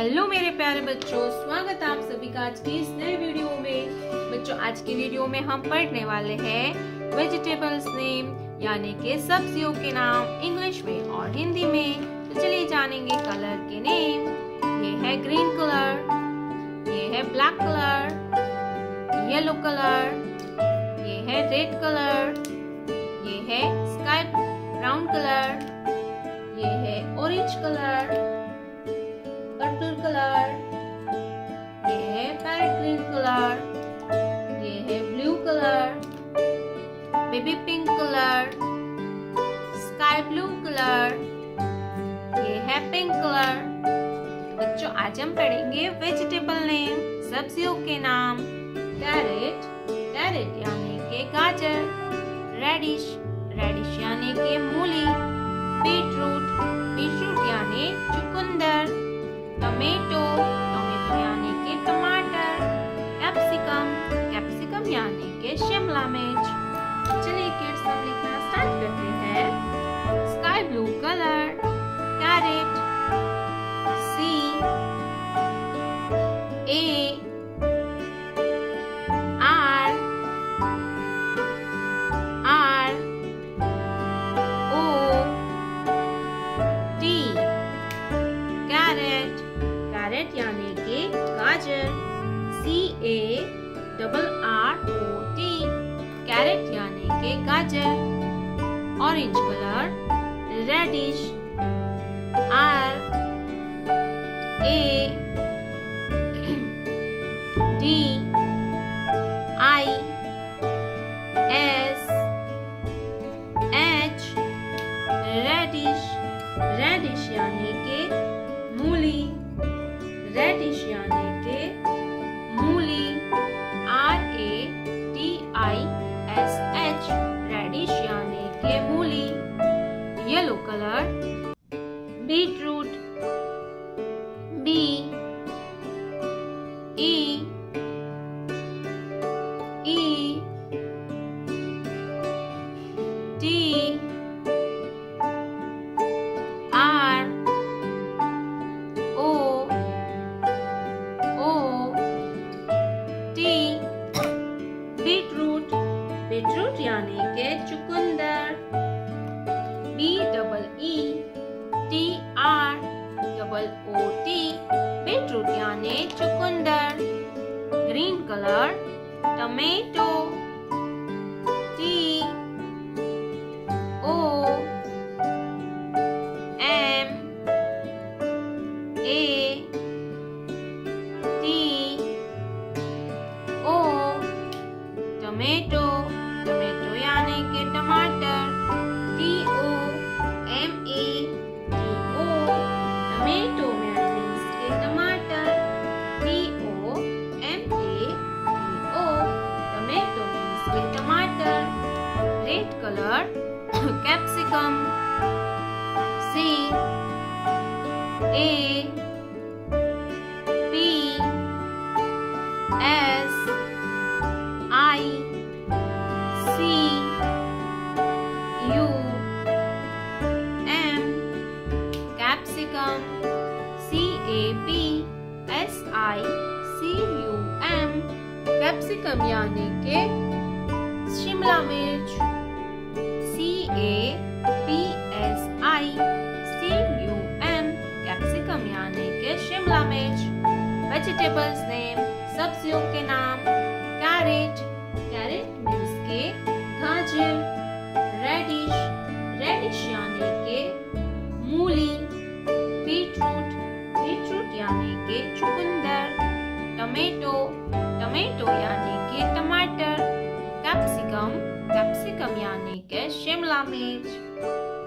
Hello मेरे प्यारे बच्चों, स्वागत है आप सभी का आज की इस नए वीडियो में। बच्चों, आज की वीडियो में हम पढ़ने वाले हैं वेजिटेबल्स नेम, यानी कि सब्जियों के नाम इंग्लिश में और हिंदी में। तो चलिए जानेंगे कलर के नेम। ये है ग्रीन कलर, ये है ब्लैक कलर, येलो कलर, ये है रेड कलर, ये है स्काई ब्राउन कलर, ये है ऑरेंज कलर, पर्पल कलर, ये है पैरेट ग्रीन कलर, ये है blue colour, baby pink colour, sky blue colour, ये है पिंक कलर। बच्चों, आज हम पढ़ेंगे वेजिटेबल नेम, सब्जियों के नाम। कैरेट, कैरेट यानी के गाजर, रेडिश, रेडिश यानी के मूली, बीटरूट, बीटरूट यानी चुकंदर, टमेटो, टमेटो यानी के टमाटर, कैप्सिकम, कैप्सिकम यानी के शिमला मिर्च। चलिए किड्स, हम लिखना स्टार्ट करते हैं। Sky blue colour, carrot, C A R R O T, carrot, carrot यानी के गाजर, CARROT, कैरेट यानी के गाजर। Orange colour, radish, RADISH, radish, radish यानी के मूली, रेडिश यानी के मूली, RADISH, रेडिश यानी के मूली। Yellow colour, beetroot, BEETROOT, beetroot, beetroot यानी के चुकंदर, BEETROOT, बीटरूट यानी चुकंदर। Green colour, tomato, TOMATO, tomato, tomato यानी के टमाटर, TOMATO, टमेटो मीन्स के टमाटर, TOMATO, टमेटो मीन्स के टमाटर। Red colour, capsicum, CAPSICUM, capsicum, CAPSICUM, capsicum यानी के शिमला मिर्च, CAPSICUM, कैप्सिकम यानी के शिमला मिर्च। वेजिटेबल्स नेम, सब्जियों के नाम। कैरेट, कैरेट मीन्स के गाजर, रेडिश, रेडिश यानी के मूली, बीटरूट, बीटरूट यानी के चुकंदर, टमेटो, टमेटो यानी के टमाटर, कैप्सिकम, कैप्सिकम यानी के शिमला मिर्च।